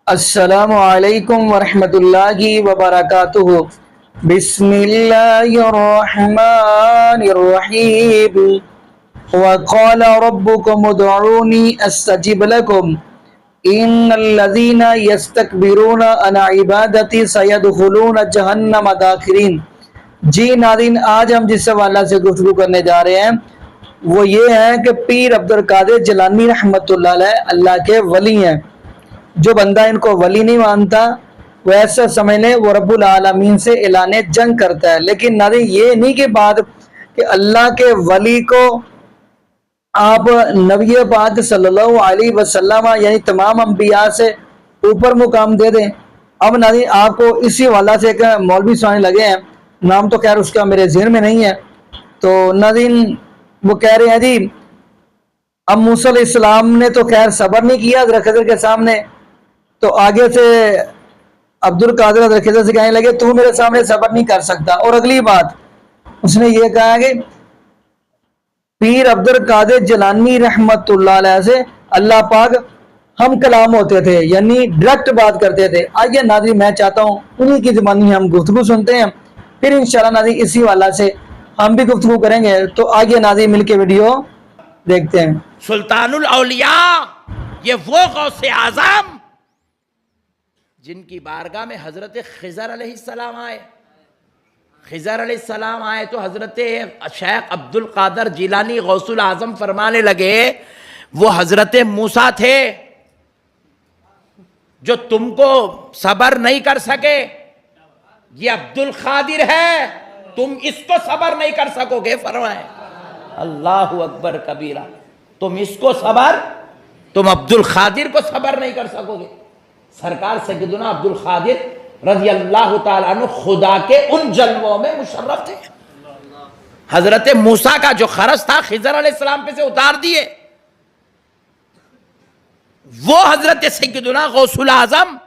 السلام علیکم ورحمۃ اللہ وبرکاتہ۔ بسم اللہ الرحمن الرحیم۔ وقال ربکم ادعونی استجب لکم ان الذین یستکبرون عن عبادتی سیدخلون جہنم داخرین۔ جی ناظرین، آج ہم جس حوالہ سے گفتگو کرنے جا رہے ہیں وہ یہ ہے کہ پیر عبد القادر جیلانی رحمۃ اللہ علیہ اللہ کے ولی ہیں۔ جو بندہ ان کو ولی نہیں مانتا وہ ایسا سمجھ لیں وہ رب العالمین سے اعلان جنگ کرتا ہے۔ لیکن ناظرین یہ نہیں کہ بات کہ اللہ کے ولی کو آپ نبی پاک صلی اللہ علیہ وسلم یعنی تمام انبیاء سے اوپر مقام دے دیں۔ اب ناظرین آپ کو اسی حوالہ سے ایک مولوی سنانے لگے ہیں، نام تو خیر اس کا میرے ذہن میں نہیں ہے۔ تو ناظرین وہ کہہ رہے ہیں جی اب موسیٰ علیہ السلام نے تو خیر صبر نہیں کیا حضرت خضر کے سامنے، تو آگے سے عبد القادر حضرت خضر سے کہنے لگے تو میرے سامنے صبر نہیں کر سکتا۔ اور اگلی بات اس نے یہ کہا کہ پیر عبد القادر جیلانی رحمت اللہ علیہ سے اللہ پاک ہم کلام ہوتے تھے، یعنی ڈائریکٹ بات کرتے تھے۔ آئیے ناظرین میں چاہتا ہوں انہی کی زبانی ہم گفتگو سنتے ہیں، پھر انشاءاللہ ناظرین اسی والا سے ہم بھی گفتگو کریں گے۔ تو آئیے ناظرین مل کے ویڈیو دیکھتے ہیں۔ سلطان الاولیاء یہ وہ غوث اعظم جن کی بارگاہ میں حضرت خضر علیہ السلام آئے۔ خضر علیہ السلام آئے تو حضرت شیخ عبد القادر جیلانی غوث الاعظم فرمانے لگے وہ حضرت موسیٰ تھے جو تم کو صبر نہیں کر سکے، یہ عبد القادر ہے تم اس کو صبر نہیں کر سکو گے۔ فرمائے اللہ اکبر کبیرہ، تم اس کو صبر، تم عبد القادر کو صبر نہیں کر سکو گے۔ سرکار سیدنا عبد القادر رضی اللہ تعالیٰ عنہ خدا کے ان جلووں میں مشرف تھے۔ حضرت موسیٰ کا جو خرس تھا خضر علیہ السلام پہ سے اتار دیے، وہ حضرت سیدنا غوث الاعظم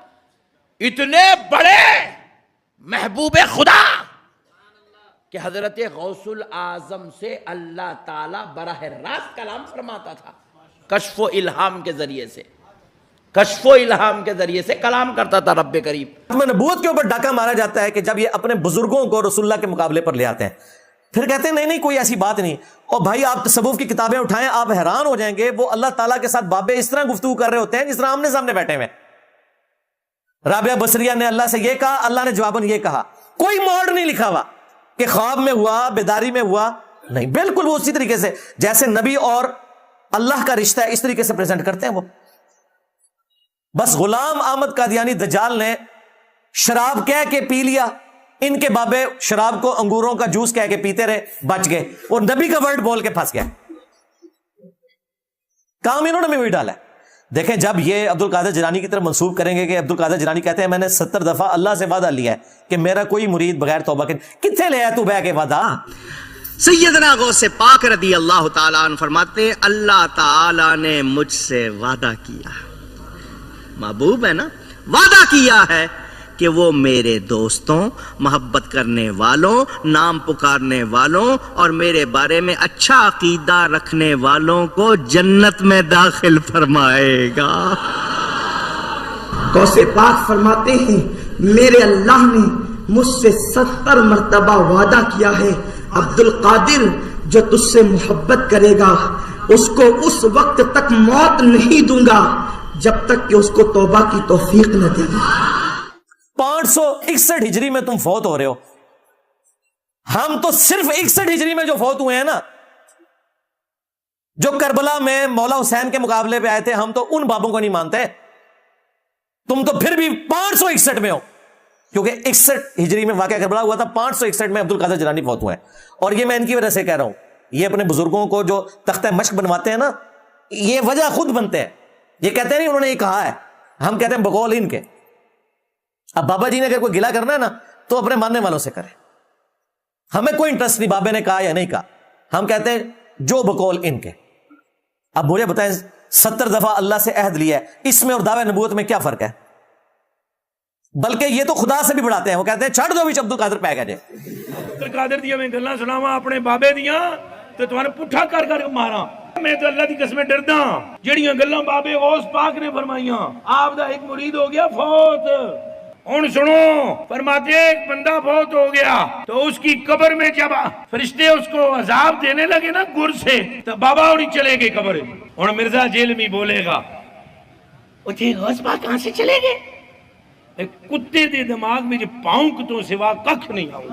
اتنے بڑے محبوب خدا کہ حضرت غوث الاعظم سے اللہ تعالیٰ براہ راست کلام فرماتا تھا، کشف و الہام کے ذریعے سے، کشف و الہام کے ذریعے سے کلام کرتا تھا رب کریم۔ نبوت کے اوپر ڈاکہ مارا جاتا ہے کہ جب یہ اپنے بزرگوں کو رسول اللہ کے مقابلے پر لے آتے ہیں، پھر کہتے ہیں نہیں کوئی ایسی بات نہیں۔ اور بھائی آپ تصوف کی کتابیں اٹھائیں، آپ حیران ہو جائیں گے، وہ اللہ تعالیٰ کے ساتھ بابے اس طرح گفتگو کر رہے ہوتے ہیں جس طرح آمنے سامنے بیٹھے ہوئے۔ رابعہ بصریہ نے اللہ سے یہ کہا، اللہ نے جواباً یہ کہا، کوئی موڈ نہیں لکھا ہوا کہ خواب میں ہوا، بیداری میں ہوا، نہیں، بالکل وہ اسی طریقے سے جیسے نبی اور اللہ کا رشتہ ہے اس طریقے سے پریزنٹ کرتے ہیں وہ۔ بس غلام احمد قادیانی دجال نے شراب کہہ کے پی لیا، ان کے بابے شراب کو انگوروں کا جوس کہہ کے پیتے رہے، بچ گئے، اور نبی کا ورڈ بول کے پھنس گئے۔ کام انہوں نے بھی وہی ڈالا ہے۔ دیکھیں جب یہ عبد القادر جیلانی کی طرف منسوب کریں گے کہ عبد القادر جیلانی کہتے ہیں میں نے 70 دفعہ اللہ سے وعدہ لیا ہے کہ میرا کوئی مرید بغیر توبہ کے، کتنے لے آیا تو بہ کے وعدہ؟ سیدنا غوث پاک رضی اللہ تعالیٰ عنہ فرماتے ہیں اللہ تعالیٰ نے مجھ سے وعدہ کیا، محبوب ہے نا، وعدہ کیا ہے کہ وہ میرے دوستوں، محبت کرنے والوں، نام پکارنے والوں اور میرے بارے میں اچھا عقیدہ رکھنے والوں کو جنت میں داخل فرمائے گا۔ غوث پاک فرماتے ہیں میرے اللہ نے مجھ سے 70 مرتبہ وعدہ کیا ہے عبد القادر جو تجھ سے محبت کرے گا اس کو اس وقت تک موت نہیں دوں گا جب تک کہ اس کو توبہ کی توفیق نہ دے گا۔ 561 ہجری میں تم فوت ہو رہے ہو، ہم تو صرف 61 ہجری میں جو فوت ہوئے ہیں نا، جو کربلا میں مولا حسین کے مقابلے پہ آئے تھے، ہم تو ان بابوں کو نہیں مانتے، تم تو پھر بھی 561 میں ہو، کیونکہ 61 ہجری میں واقعہ کربلا ہوا تھا، 561 میں عبد القادر جیلانی فوت ہوئے ہیں۔ اور یہ میں ان کی وجہ سے کہہ رہا ہوں، یہ اپنے بزرگوں کو جو تختہ مشق بنواتے ہیں نا، یہ وجہ خود بنتے ہیں، یہ کہتے ہیں نہیں انہوں نے یہ کہا ہے، ہم کہتے ہیں بقول ان کے۔ اب بابا جی نے اگر کوئی گلا کرنا ہے نا تو اپنے ماننے والوں سے کرے، ہمیں کوئی انٹرسٹ نہیں بابے نے کہا یا نہیں کہا، ہم کہتے ہیں جو بقول ان کے۔ اب مجھے بتائیں 70 دفعہ اللہ سے عہد لیا ہے، اس میں اور دعوی نبوت میں کیا فرق ہے؟ بلکہ یہ تو خدا سے بھی بڑھاتے ہیں، وہ کہتے ہیں چھڑ دو بھی عبد القادر پہ گئے جے عبد القادر دیا میں گلاں سناواں اپنے بابے دیاں تے تمہارے پٹھا کر کر ماراں۔ میں تو اللہ کی قسم ڈردا جڑیاں گلاں بابے غوث پاک نے فرمائیاں آپ دا ایک مرید ہو گیا فوت ہن سنو فرماتے ہیں ایک بندہ فوت ہو گیا تو اس کی قبر میں جب فرشتے اس کو عذاب دینے لگے نا گر سے تو بابا اور چلے گئے قبر ہن مرزا جیل میں بولے گا وہ جی غوث پاک کہاں سے چلے گئے ایک کتے دے دماغ میں جو پاؤنک تو سوا ککھ نہیں آؤں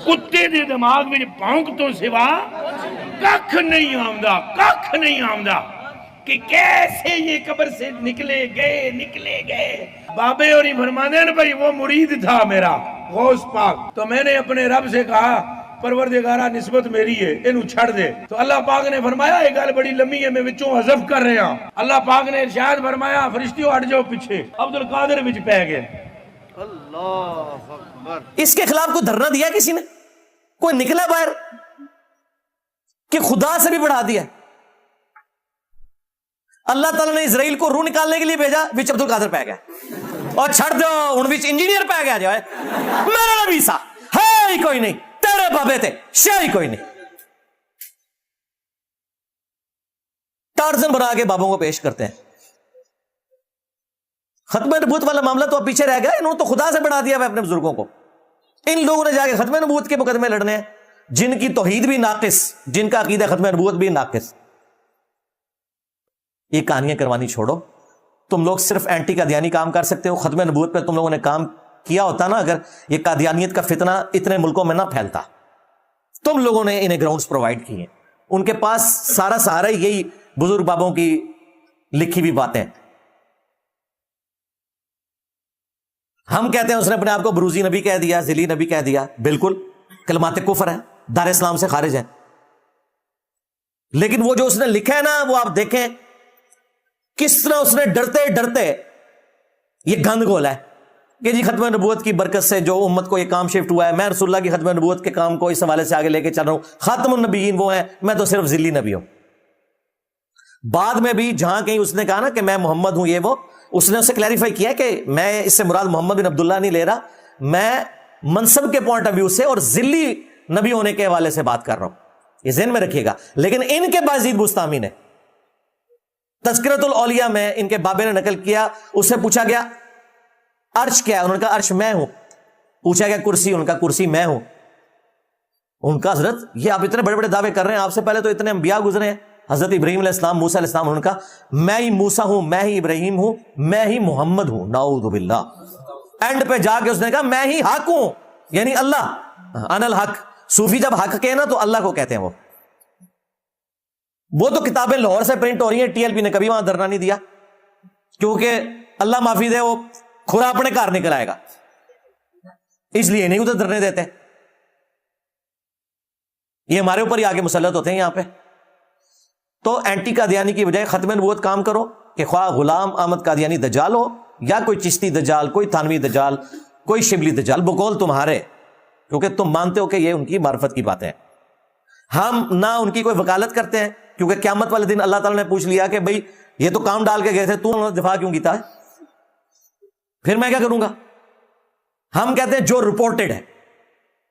کتے دے دماغ میں پاؤنک تو سوا ککھ نہیں آمدہ ککھ نہیں آمدہ کہ کیسے یہ قبر سے نکلے گئے بابے اور فرمانے ہیں بھائی وہ مرید تھا میرا غوث پاک تو میں نے اپنے رب سے کہا پروردگارہ نسبت میری ہے انہوں چھڑ دے تو اللہ پاک نے فرمایا ایک گل بڑی لمبی ہے میں وچوں حذف کر رہا ہوں اللہ پاک نے ارشاد فرمایا فرشتیوں ہٹ جاؤ پیچھے عبدالقادر وچ پہ گئے اللہ اکبر اس کے خلاف کوئی دھرنا دیا کسی نے کوئی نکلا باہر کہ خدا سے بھی بڑھا دیا اللہ تعالیٰ نے اسرائیل کو روح نکالنے کے لیے بھیجا وچ عبدالقادر پہ گیا اور چھڑ دو ان وچ انجینئر پہ گیا جو ہے میرا نبی سا ہے ہی کوئی نہیں تیرے بابے تھے شاہ ہی کوئی نہیں ٹارزن بنا کے بابوں کو پیش کرتے ہیں ختم نبوت والا معاملہ تو اب پیچھے رہ گیا انہوں نے تو خدا سے بڑھا دیا اپنے بزرگوں کو ان لوگوں نے جا کے ختم نبوت کے مقدمے لڑنے ہیں جن کی توحید بھی ناقص جن کا عقیدہ ختم نبوت بھی ناقص یہ کہانیاں کروانی چھوڑو تم لوگ صرف اینٹی قادیانی کام کر سکتے ہو ختم نبوت پہ تم لوگوں نے کام کیا ہوتا نا اگر یہ قادیانیت کا فتنہ اتنے ملکوں میں نہ پھیلتا تم لوگوں نے انہیں گراؤنڈز پرووائڈ کیے ان کے پاس سارا سہارا یہی بزرگ بابوں کی لکھی ہوئی باتیں ہم کہتے ہیں اس نے اپنے آپ کو بروزی نبی کہہ دیا ذلی نبی کہہ دیا بالکل کلمات کفر ہے دار اسلام سے خارج ہے لیکن وہ جو اس نے لکھا ہے نا وہ آپ دیکھیں کس طرح اس نے ڈرتے ڈرتے یہ گند گولا ہے کہ جی ختم نبوت کی برکت سے جو امت کو یہ کام شفٹ ہوا ہے میں رسول اللہ کی ختم نبوت کے کام کو اس حوالے سے آگے لے کے چل رہا ہوں خاتم النبیین وہ ہیں میں تو صرف ذلی نبی ہوں بعد میں بھی جہاں کہیں اس نے کہا نا کہ میں محمد ہوں یہ وہ اس نے اسے کلیریفائی کیا کہ میں اس سے مراد محمد بن عبداللہ نہیں لے رہا میں منصب کے پوائنٹ آف ویو سے اور ذلی نبی ہونے کے حوالے سے بات کر رہا ہوں یہ ذہن میں رکھیے گا لیکن ان کے بازید بستامی نے تذکرۃ الاولیاء میں ان کے بابے نے نقل کیا اس سے پوچھا گیا عرش کیا ہے انہوں نے کہا عرش میں ہوں پوچھا گیا کرسی ان کا کرسی میں ہوں ان کا حضرت یہ آپ اتنے بڑے بڑے دعوے کر رہے ہیں آپ سے پہلے تو اتنے انبیاء گزرے ہیں حضرت ابراہیم علیہ السلام موسیٰ علیہ السلام انہوں نے کہا میں ہی موسیٰ ہوں میں ہی ابراہیم ہوں میں ہی محمد ہوں نعوذ باللہ اینڈ پہ جا کے اس نے کہا میں ہی حق ہوں یعنی اللہ انا الحق صوفی جب حق کہے نا تو اللہ کو کہتے ہیں وہ تو کتابیں لاہور سے پرنٹ ہو رہی ہیں ٹی ایل پی نے کبھی وہاں دھرنا نہیں دیا کیونکہ اللہ معافی دے وہ کھرا اپنے کار نکل آئے گا اس لیے نہیں ادھر دھرنے دیتے یہ ہمارے اوپر ہی آگے مسلط ہوتے ہیں یہاں پہ تو اینٹی قادیانی کی بجائے ختم نبوت کام کرو کہ خواہ غلام احمد قادیانی دجال ہو یا کوئی چشتی دجال کوئی تھانوی دجال کوئی شبلی دجال بقول تمہارے کیونکہ تم مانتے ہو کہ یہ ان کی معرفت کی باتیں ہم نہ ان کی کوئی وکالت کرتے ہیں کیونکہ قیامت والے دن اللہ تعالیٰ نے پوچھ لیا کہ بھئی یہ تو کام ڈال کے گئے تھے تو انہوں نے دفاع کیوں کیتا ہے پھر میں کیا کروں گا ہم کہتے ہیں جو رپورٹڈ ہے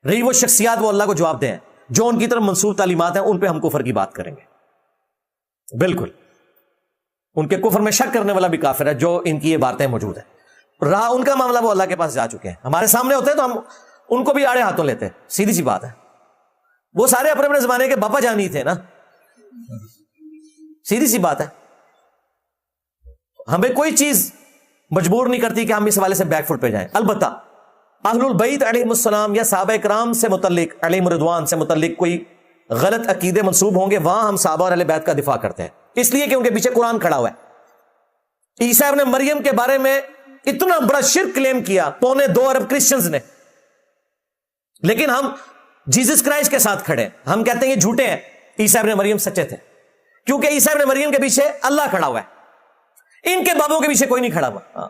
رہی وہ شخصیات وہ اللہ کو جواب دیں جو ان کی طرف منسوب تعلیمات ہیں ان پہ ہم کفر کی بات کریں گے بالکل ان کے کفر میں شک کرنے والا بھی کافر ہے جو ان کی یہ باتیں موجود ہیں رہا ان کا معاملہ وہ اللہ کے پاس جا چکے ہیں ہمارے سامنے ہوتے ہیں تو ہم ان کو بھی آڑے ہاتھوں لیتے ہیں سیدھی سی بات ہے وہ سارے اپنے اپنے زمانے کے باپا جانی تھے نا سیدھی سی بات ہے ہمیں کوئی چیز مجبور نہیں کرتی کہ ہم اس حوالے سے بیک فٹ پہ جائیں البتہ اہل البیت علیہم السلام یا صحابہ کرام سے متعلق علیہم رضوان سے متعلق کوئی غلط عقیدے منسوب ہوں گے وہاں ہم صحابہ اور اہل بیت کا دفاع کرتے ہیں اس لیے کہ ان کے پیچھے قرآن کھڑا ہوا ہے عیسیٰ ابن مریم کے بارے میں اتنا بڑا شرک کلیم کیا 2.25 ارب کرسچنز نے لیکن ہم جیزس کرائسٹ کے ساتھ کھڑے ہم کہتے ہیں یہ جھوٹے ہیں عیسیٰ ابن مریم سچے تھے کیونکہ عیسیٰ ابن مریم کے پیچھے اللہ کھڑا ہوا ہے ان کے بابوں کے پیچھے کوئی نہیں کھڑا ہوا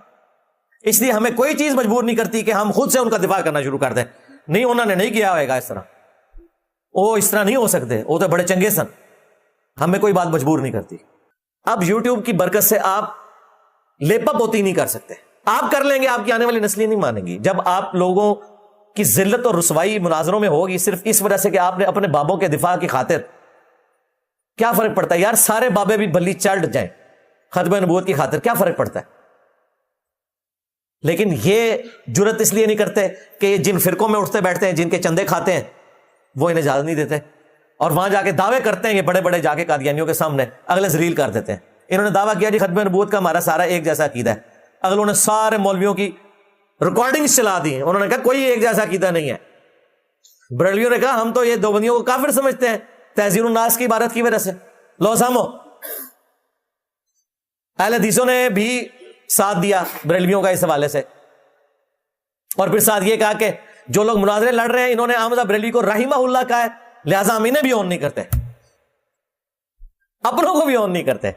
اس لیے ہمیں کوئی چیز مجبور نہیں کرتی کہ ہم خود سے ان کا دفاع کرنا شروع کر دیں نہیں انہوں نے نہیں کیا ہوئے گا اس طرح وہ اس طرح نہیں ہو سکتے وہ تو بڑے چنگے سن ہمیں کوئی بات مجبور نہیں کرتی اب یوٹیوب کی برکت سے آپ لیپ اپ ہوتی نہیں کر سکتے آپ کر لیں گے آپ کی آنے والی نسلیں نہیں مانیں گی جب آپ لوگوں کی ذلت اور رسوائی مناظروں میں ہوگی صرف اس وجہ سے کہ آپ نے اپنے بابوں کے دفاع کی خاطر کیا فرق پڑتا ہے یار؟ سارے بابے بھی بلی چڑھ جائیں ختم نبوت کی خاطر، کیا فرق پڑتا ہے؟ لیکن یہ جرت اس لیے نہیں کرتے کہ جن فرقوں میں اٹھتے بیٹھتے ہیں، جن کے چندے کھاتے ہیں، وہ انہیں اجازت نہیں دیتے، اور وہاں جا کے دعوے کرتے ہیں یہ بڑے بڑے، جا کے قادیانیوں کے سامنے اگلے ذلیل کر دیتے ہیں۔ انہوں نے دعویٰ کیا جی ختم نبوت کا ہمارا سارا ایک جیسا عقیدہ ہے، اگلوں نے سارے مولویوں کی ریکارڈنگ چلا دی ہیں، انہوں نے کہا کوئی ایک جیسا عقیدہ نہیں ہے۔ بریلویوں نے کہا ہم تو یہ دیوبندیوں کو کافر سمجھتے ہیں تحذیر الناس کی عبارت کی وجہ سے۔ لو سامو، اہل حدیثوں نے بھی ساتھ دیا بریلویوں کا اس حوالے سے، اور پھر ساتھ یہ کہا کہ جو لوگ مناظرے لڑ رہے ہیں انہوں نے احمد بریلوی کو رحمہ اللہ کہا ہے، لہٰذا ہم انہیں بھی اون نہیں کرتے، اپنوں کو بھی اون نہیں کرتے۔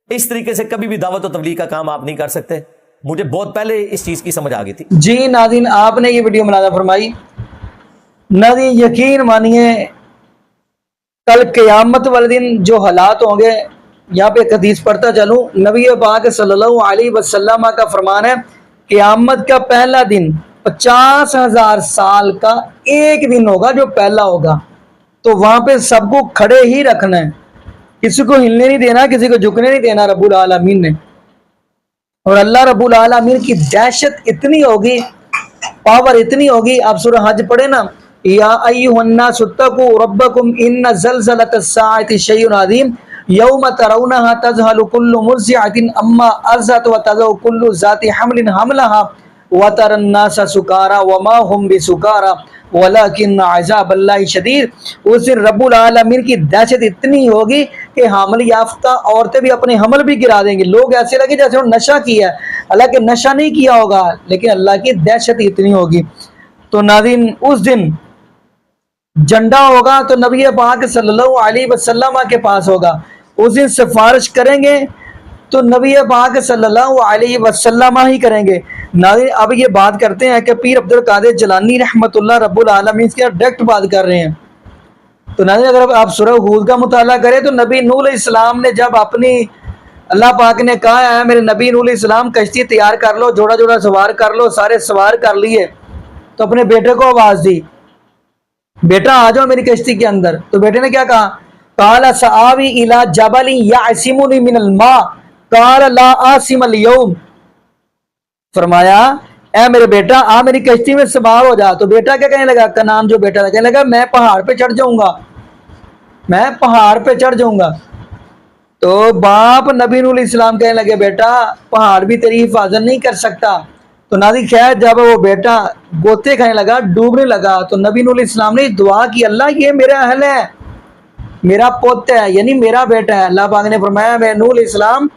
اس طریقے سے کبھی بھی دعوت و تبلیغ کا کام آپ نہیں کر سکتے۔ مجھے بہت پہلے اس چیز کی سمجھ آ گئی تھی۔ جی ناظرین، آپ نے یہ ویڈیو ملاحظہ فرمائی۔ ناظرین یقین مانیے کل قیامت والے دن جو حالات ہوں گے، یہاں پہ ایک حدیث پڑھتا چلوں، نبی پاک صلی اللہ علیہ وسلم کا فرمان ہے قیامت کا پہلا دن 50,000 سال کا ایک دن ہوگا جو پہلا ہوگا، تو وہاں پہ سب کو کھڑے ہی رکھنا ہے، کسی کو ہلنے نہیں دینا، کسی کو جھکنے نہیں دینا رب العالمین نے۔ اور اللہ رب العالمین کی دہشت اتنی ہوگی، پاور اتنی ہوگی، آپ سورہ حج پڑھے نا، یا ایھا الناس اتقوا ربکم ان زلزلۃ الساعۃ شیء عظیم یوم ترونها تذهل كل مرضعۃ عما ارضعت وتضع كل ذات حمل حملها وترى الناس سکارى وما هم بسکارى ولكن عذاب اللہ شدید۔ اس دن رب العالمین کی دہشت اتنی ہوگی کہ حامل یافتہ عورتیں بھی اپنے حمل بھی گرا دیں گے، لوگ ایسے لگے جیسے انہوں نے نشہ کیا ہے، حالانکہ نشہ نہیں کیا ہوگا، لیکن اللہ کی دہشت اتنی ہوگی۔ تو ناظرین اس دن جھنڈا ہوگا تو نبی پاک صلی اللہ علیہ وسلم کے پاس ہوگا، اس دن سفارش کریں گے تو نبی پاک صلی اللہ علیہ وسلم ہی کریں گے۔ ناظرین اب یہ بات کرتے ہیں کہ پیر عبد القادر جیلانی رحمۃ اللہ رب العالمین سے ڈائریکٹ بات کر رہے ہیں۔ تو ناظرین اگر آپ سورہ ہود کا مطالعہ کریں تو نبی نوح علیہ السلام نے جب اپنی اللہ پاک نے کہا ہے میرے نبی نوح علیہ السلام کشتی تیار کر لو، جوڑا جوڑا سوار کر لو، سارے سوار کر لیے، تو اپنے بیٹے کو آواز دی بیٹا آ جاؤ میری کشتی کے اندر۔ تو بیٹے نے کیا کہا؟ قال سآوی الی جبل یعصمنی من الماء قال لا عاصم اليوم، فرمایا اے میرے بیٹا آ میری کشتی میں سوار ہو جا۔ تو بیٹا کیا کہنے لگا؟ کنان جو بیٹا تھا کہنے لگا میں پہاڑ پہ چڑھ جاؤں گا، میں پہاڑ پہ چڑھ جاؤں گا۔ تو باپ نبی نوح علیہ السلام کہنے لگے بیٹا پہاڑ بھی تیری حفاظت نہیں کر سکتا۔ تو ناظرین خیر جب وہ بیٹا گوتے کھانے لگا، ڈوبنے لگا، تو نبی نوح علیہ السلام نے دعا کی اللہ یہ میرا اہل ہے، میرا پوت ہے، یعنی میرا بیٹا ہے۔ اللہ پاک نے فرمایا میں نوح علیہ السلام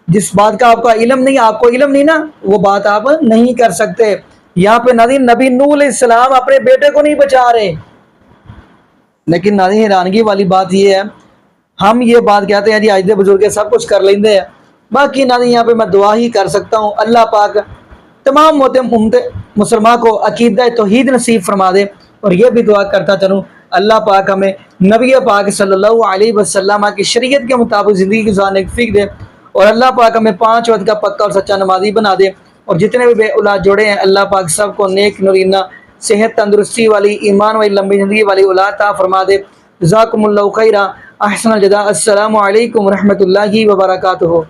جس بات کا آپ کا علم نہیں، آپ کو علم نہیں نا، وہ بات آپ نہیں کر سکتے۔ یہاں پہ ناظرین نبی نوح علیہ السلام اپنے بیٹے کو نہیں بچا رہے، لیکن ناظرین حیرانگی والی بات یہ ہے ہم یہ بات کہتے ہیں جی آج دے بزرگ سب کچھ کر لیندے ہیں، باقی ناظرین یہاں پہ میں دعا ہی کر سکتا ہوں اللہ پاک تمام مسلمان کو عقیدہ توحید نصیب فرما دے۔ اور یہ بھی دعا کرتا چلوں اللہ پاک ہمیں نبی پاک صلی اللہ علیہ وسلم کی شریعت کے مطابق زندگی گزارنے کی توفیق دے، اور اللہ پاک ہمیں 5 وقت کا پکا اور سچا نمازی بنا دے، اور جتنے بھی بے اولاد جوڑے ہیں اللہ پاک سب کو نیک نورینہ صحت تندرستی والی ایمان والی لمبی زندگی والی اولاد عطا فرما دے۔ جزاکم اللہ خیرا، احسن الجزاء، السلام علیکم ورحمۃ اللہ وبرکاتہ۔